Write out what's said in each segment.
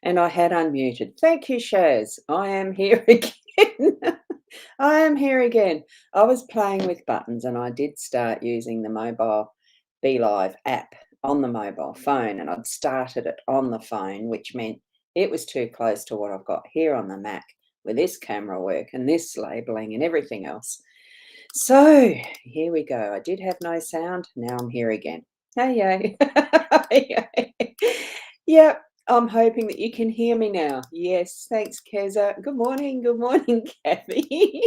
And I had unmuted. Thank you, Shaz. I am here again. I am here again. I was playing with buttons and I did start using the mobile Be Live app on the mobile phone, and I'd started it on the phone, which meant it was too close to what I've got here on the Mac with this camera work and this labeling and everything else. So here we go. I did have no sound. Now I'm here again. Hey, yay. Yep, I'm hoping that you can hear me now. Yes, thanks, Keza. Good morning. Good morning, Kathy.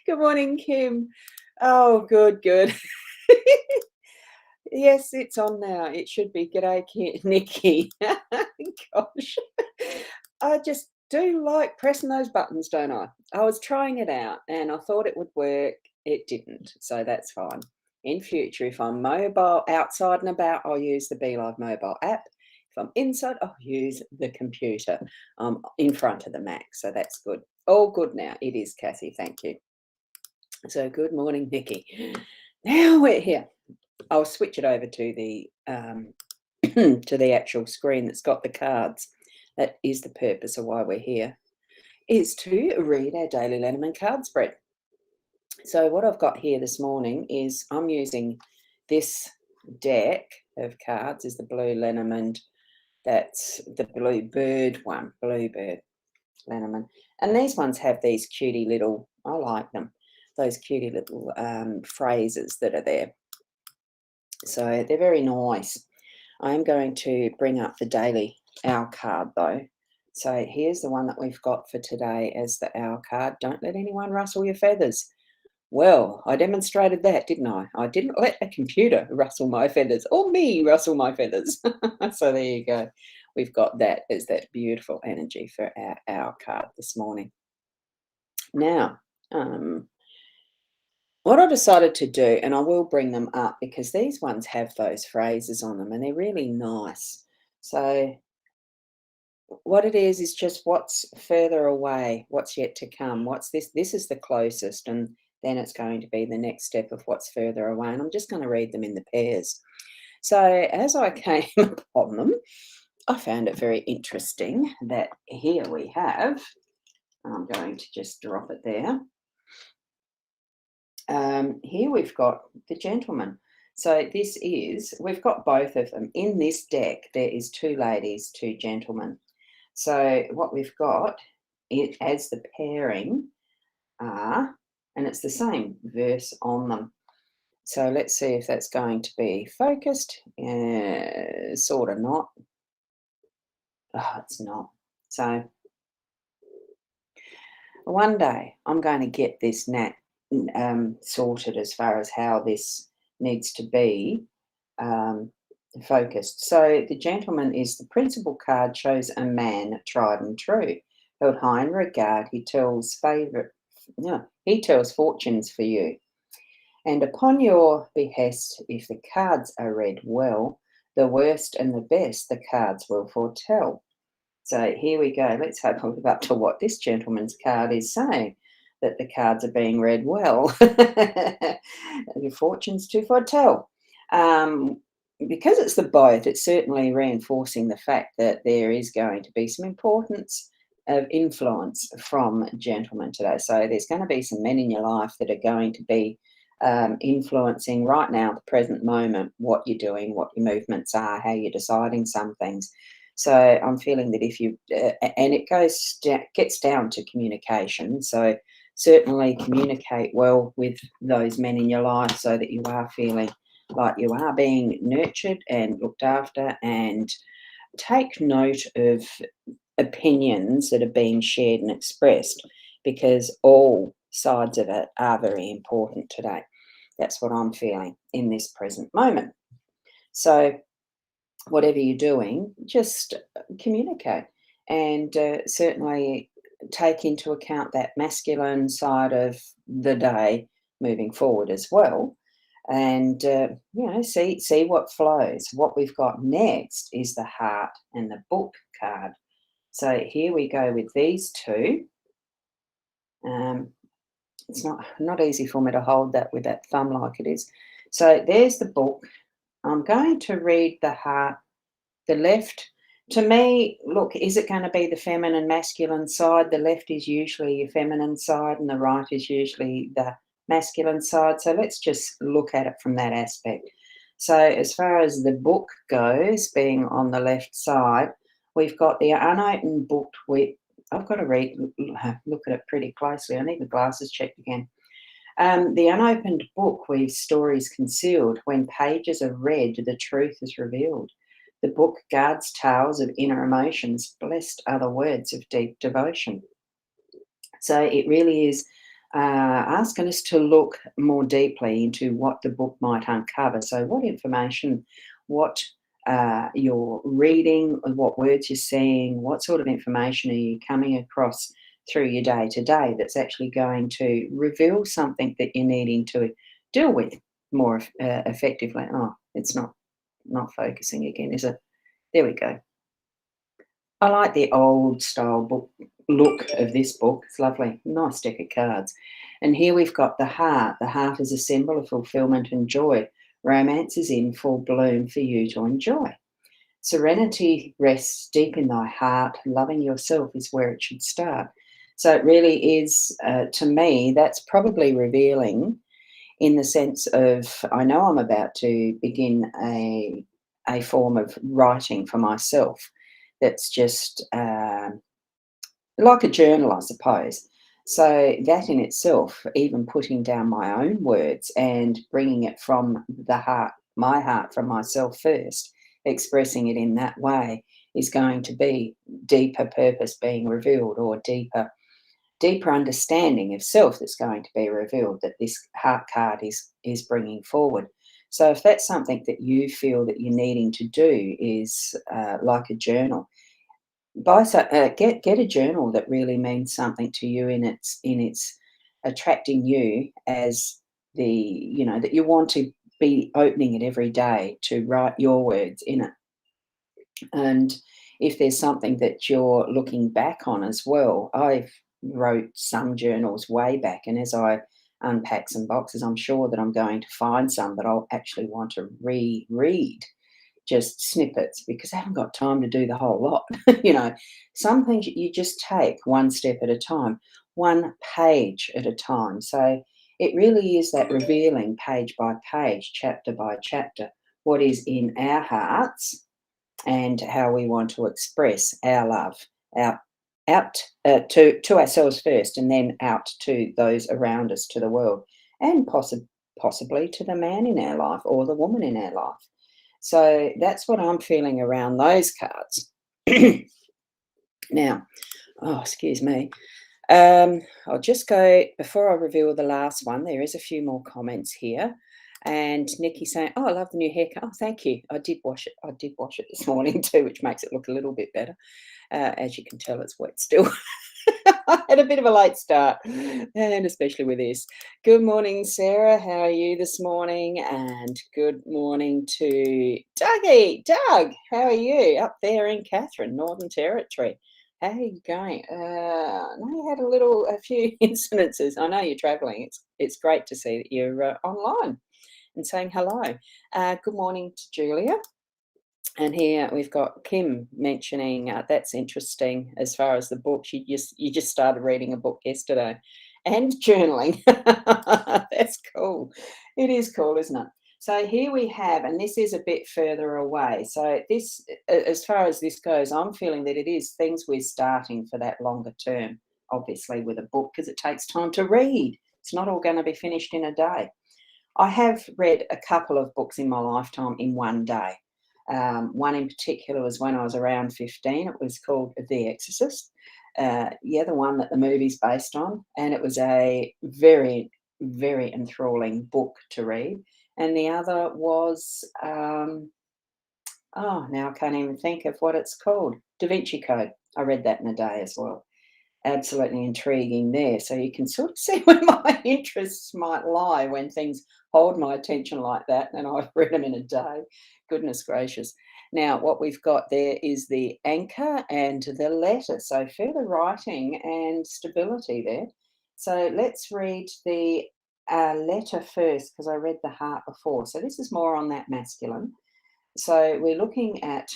Good morning, Kim. Oh, good, good. Yes, it's on now. It should be. G'day, Nikki. Gosh, I just do like pressing those buttons, don't I? I was trying it out and I thought it would work. It didn't, so that's fine. In future, if I'm mobile outside and about, I'll use the Be Live mobile app. If I'm inside, I'll use the computer in front of the Mac. So that's good. All good now. It is, Kathy. Thank you. So good morning, Nikki. Now we're here. I'll switch it over to the to the actual screen that's got the cards. That is the purpose of why we're here, is to read our Daily Lenormand card spread. So what I've got here this morning is I'm using this deck of cards, is the blue Lenormand. That's the blue bird one, bluebird Lenormand. And these ones have these cutie little, I like them, those cutie little phrases that are there. So they're very nice. I'm going to bring up the daily owl card though. So here's the one that we've got for today as the owl card. Don't let anyone rustle your feathers. Well, I demonstrated that, didn't I? I didn't let a computer rustle my feathers or me rustle my feathers. So there you go. We've got that as that beautiful energy for our owl card this morning. Now, what I decided to do, and I will bring them up because these ones have those phrases on them and they're really nice. So what it is just what's further away, what's yet to come, what's this? This is the closest, and then it's going to be the next step of what's further away. And I'm just going to read them in the pairs. So as I came upon them, I found it very interesting that here we have, I'm going to just drop it there. Here we've got the gentleman. So this is, we've got both of them. In this deck, there is two ladies, two gentlemen. So what we've got it as the pairing are, and it's the same verse on them. So let's see if that's going to be focused. Sort of not. Oh, it's not. So one day I'm going to get this sorted as far as how this needs to be focused. So the gentleman is the principal card, shows a man tried and true, held high in regard. He tells he tells fortunes for you. And upon your behest, if the cards are read well, the worst and the best the cards will foretell. So here we go. Let's hope I live up to what this gentleman's card is saying, that the cards are being read well. Your fortunes to foretell. Because it's the both, it's certainly reinforcing the fact that there is going to be some importance of influence from gentlemen today. So there's going to be some men in your life that are going to be influencing right now, the present moment, what you're doing, what your movements are, how you're deciding some things. So I'm feeling that if you, and it gets down to communication. So certainly communicate well with those men in your life so that you are feeling like you are being nurtured and looked after, and take note of opinions that are being shared and expressed, because all sides of it are very important today. That's what I'm feeling in this present moment. So whatever you're doing, just communicate, and certainly take into account that masculine side of the day moving forward as well. And see what flows. What we've got next is the heart and the book card. So here we go with these two. It's not easy for me to hold that with that thumb like it is. So there's the book. I'm going to read the heart. The left To me, look, is it going to be the feminine, masculine side? The left is usually your feminine side, and the right is usually the masculine side. So let's just look at it from that aspect. So, as far as the book goes, being on the left side, we've got the unopened book. I've got to look at it pretty closely. I need the glasses checked again. The unopened book weaves stories concealed. When pages are read, the truth is revealed. The book guards tales of inner emotions. Blessed are the words of deep devotion. So it really is asking us to look more deeply into what the book might uncover. So, what information, what you're reading, what words you're seeing, what sort of information are you coming across through your day to day that's actually going to reveal something that you're needing to deal with more effectively. Oh, it's not focusing again, is it? There we go. I like the old style book look of this book. It's lovely. Nice deck of cards. And here we've got the heart. The heart is a symbol of fulfillment and joy. Romance is in full bloom for you to enjoy. Serenity rests deep in thy heart. Loving yourself is where it should start. So it really is, to me, that's probably revealing in the sense of I know I'm about to begin a form of writing for myself that's just like a journal, I suppose. So that in itself, even putting down my own words and bringing it from the heart, my heart from myself first, expressing it in that way is going to be deeper purpose being revealed or deeper understanding of self that's going to be revealed that this heart card is bringing forward. So if that's something that you feel that you're needing to do is like a journal, get a journal that really means something to you in its attracting you as the that you want to be opening it every day to write your words in it. And if there's something that you're looking back on as well, I've wrote some journals way back, and as I unpack some boxes, I'm sure that I'm going to find some that I'll actually want to reread just snippets because I haven't got time to do the whole lot. Some things you just take one step at a time, one page at a time. So it really is that revealing page by page, chapter by chapter, what is in our hearts and how we want to express our love out to ourselves first and then out to those around us, to the world, and possibly to the man in our life or the woman in our life. So that's what I'm feeling around those cards. Now, oh, excuse me. I'll just go before I reveal the last one. There is a few more comments here. And Nikki saying, "Oh, I love the new haircut." Oh, thank you. I did wash it. I did wash it this morning too, which makes it look a little bit better. As you can tell, it's wet still. I had a bit of a late start, and especially with this. Good morning, Sarah. How are you this morning? And good morning to Dougie. Doug, how are you up there in Catherine, Northern Territory? How are you going? I know you had a few incidences. I know you're travelling. It's great to see that you're online and saying hello. Good morning to Julia. And here we've got Kim mentioning that's interesting as far as the book. You just started reading a book yesterday and journaling. That's cool. It is cool, isn't it? So here we have, and this is a bit further away. So this, as far as this goes, I'm feeling that it is things we're starting for that longer term, obviously with a book, because it takes time to read. It's not all going to be finished in a day. I have read a couple of books in my lifetime in one day. One in particular was when I was around 15. It was called The Exorcist. The one that the movie's based on. And it was a very, very enthralling book to read. And the other was, now I can't even think of what it's called. Da Vinci Code. I read that in a day as well. Absolutely intriguing there. So you can sort of see where my interests might lie when things hold my attention like that, and I've read them in a day. Goodness gracious. Now, what we've got there is the anchor and the letter. So further writing and stability there. So let's read the letter first because I read the heart before. So this is more on that masculine. So we're looking at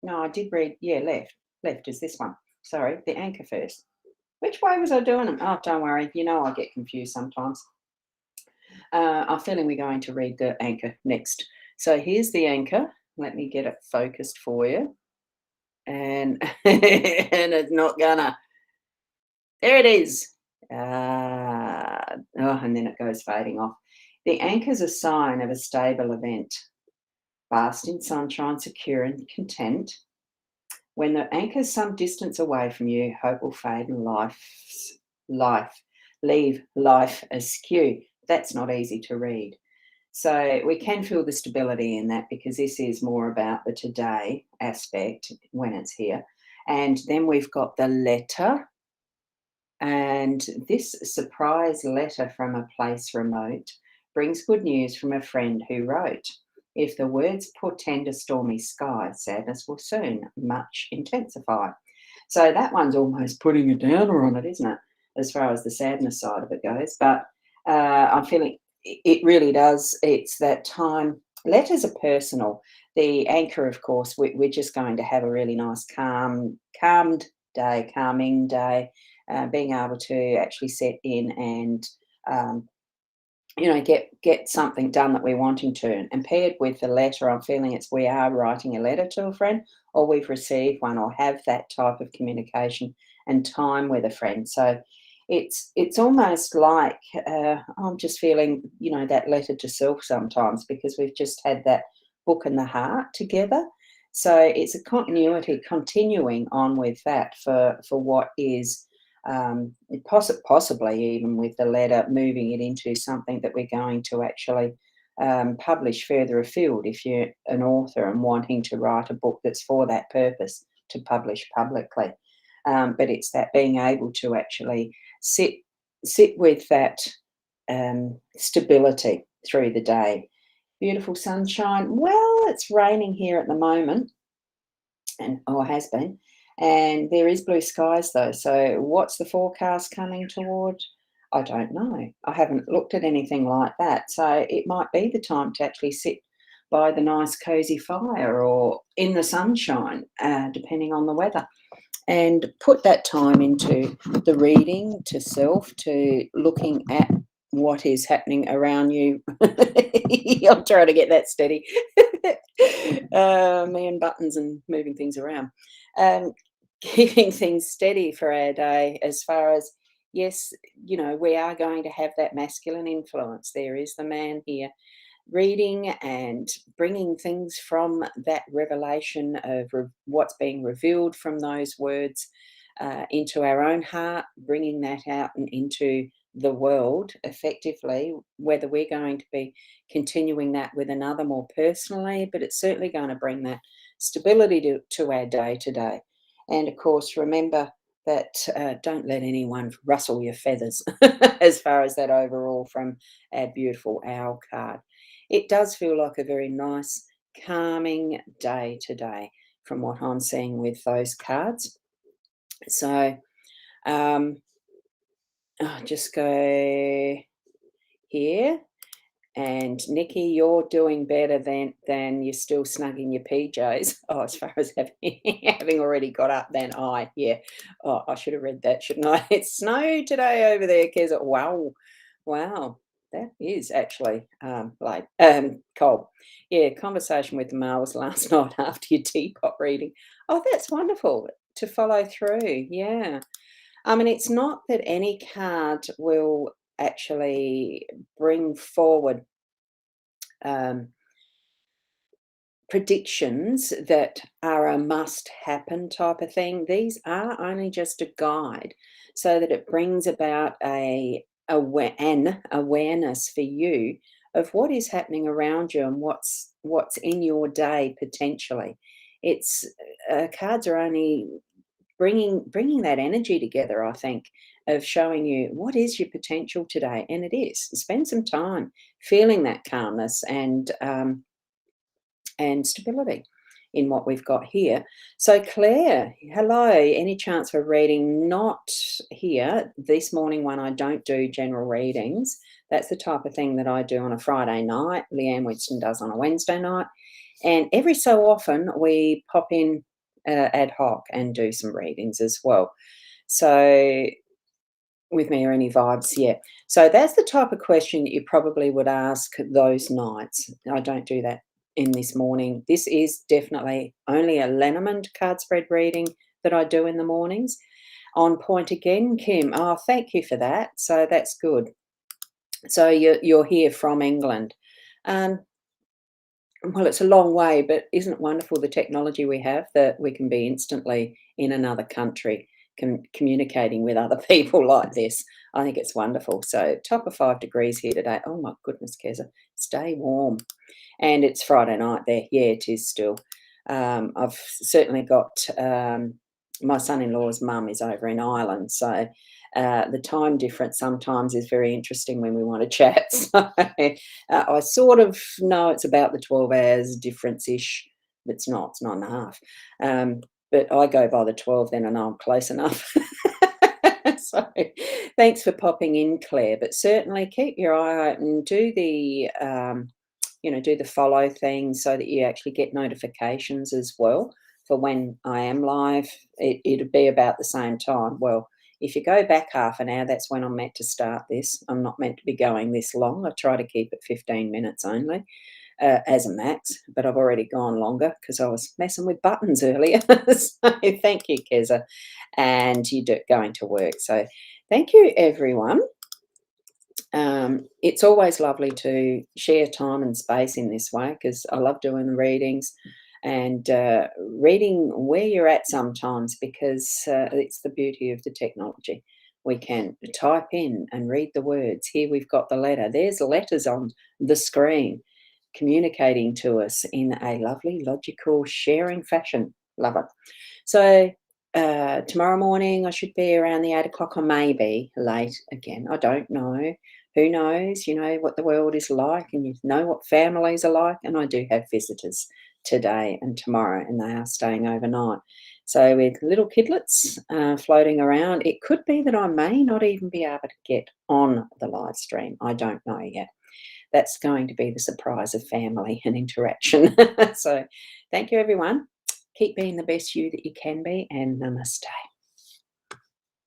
No, I did read, yeah, left. Left is this one. Sorry, the anchor first. Which way was I doing them? Oh, don't worry. You know I get confused sometimes. I'm feeling we're going to read the anchor next. So here's the anchor. Let me get it focused for you. And and it's not gonna. There it is. Oh, and then it goes fading off. The anchor's a sign of a stable event. Basked in sunshine, secure and content. When the anchor's some distance away from you, hope will fade and life leave life askew. That's not easy to read. So we can feel the stability in that because this is more about the today aspect when it's here. And then we've got the letter, and this surprise letter from a place remote brings good news from a friend who wrote. If the words portend a stormy sky, sadness will soon much intensify. So that one's almost putting a downer on it, isn't it? As far as the sadness side of it goes. But I'm feeling it really does. It's that time. Letters are personal. The anchor, of course, we're just going to have a really nice, calming day, being able to actually set in and um, get something done that we're wanting to. And paired with the letter, I'm feeling it's we are writing a letter to a friend, or we've received one, or have that type of communication and time with a friend. So it's almost like I'm just feeling, that letter to self sometimes because we've just had that book and the heart together. So it's a continuity, continuing on with that for what is possibly even with the letter, moving it into something that we're going to actually publish further afield if you're an author and wanting to write a book that's for that purpose to publish publicly. But it's that being able to actually sit with that stability through the day. Beautiful sunshine. Well, it's raining here at the moment, and has been. And there is blue skies though. So what's the forecast coming toward? I don't know. I haven't looked at anything like that. So it might be the time to actually sit by the nice cozy fire or in the sunshine, depending on the weather, and put that time into the reading to self, to looking at what is happening around you. I'm trying to get that steady. Me and buttons and moving things around. Um, Keeping things steady for our day as far as, yes, we are going to have that masculine influence. There is the man here reading and bringing things from that revelation of what's being revealed from those words into our own heart, bringing that out and into the world effectively, whether we're going to be continuing that with another more personally, but it's certainly going to bring that stability to our day to day. And of course, remember that don't let anyone rustle your feathers as far as that overall from our beautiful owl card. It does feel like a very nice, calming day today from what I'm seeing with those cards. So I'll just go here. And Nikki, you're doing better than you're still snug in your PJs. Oh, as far as having already got up, then yeah. Oh, I should have read that, shouldn't I? It snowed today over there, Keza. Wow, that is actually like cold. Yeah, conversation with the males last night after your teapot reading. Oh, that's wonderful to follow through. Yeah. I mean, it's not that any card will actually bring forward um, predictions that are a must happen type of thing. These are only just a guide so that it brings about an awareness for you of what is happening around you and what's in your day potentially. It's cards are only bringing that energy together, I think, of showing you what is your potential today, and it is. Spend some time feeling that calmness and stability in what we've got here. So Claire, hello. Any chance for reading? Not here. This morning when I don't do general readings. That's the type of thing that I do on a Friday night. Leanne Winston does on a Wednesday night. And every so often we pop in ad hoc and do some readings as well. So, with me or any vibes yet. So that's the type of question that you probably would ask those nights. I don't do that in this morning. This is definitely only a Lenormand card spread reading that I do in the mornings. On point again, Kim. Oh, thank you for that. So that's good. So you're here from England. Um, well, it's a long way, but isn't it wonderful the technology we have that we can be instantly in another country communicating with other people like this? I think it's wonderful. So, top of 5 degrees here today. Oh my goodness, Keza, stay warm. And it's Friday night there. Yeah, it is still. I've certainly got my son in law's mum is over in Ireland. So, the time difference sometimes is very interesting when we want to chat. So, I sort of know it's about the 12 hours difference ish. It's not and a half. But I go by the 12 then, and I'm close enough. So, thanks for popping in, Claire. But certainly keep your eye open. Do the follow thing so that you actually get notifications as well for when I am live. It'll be about the same time. Well, if you go back half an hour, that's when I'm meant to start this. I'm not meant to be going this long. I try to keep it 15 minutes only as a max, but I've already gone longer because I was messing with buttons earlier. So thank you, Keza, and you going to work. So thank you, everyone. It's always lovely to share time and space in this way because I love doing the readings and reading where you're at sometimes because it's the beauty of the technology. We can type in and read the words. Here we've got the letter. There's letters on the screen communicating to us in a lovely, logical, sharing fashion. Love it. So tomorrow morning I should be around the 8 o'clock or maybe late again. I don't know. Who knows? You know what the world is like and you know what families are like. And I do have visitors today and tomorrow and they are staying overnight. So with little kidlets floating around, it could be that I may not even be able to get on the live stream. I don't know yet. That's going to be the surprise of family and interaction. So thank you, everyone. Keep being the best you that you can be, and namaste.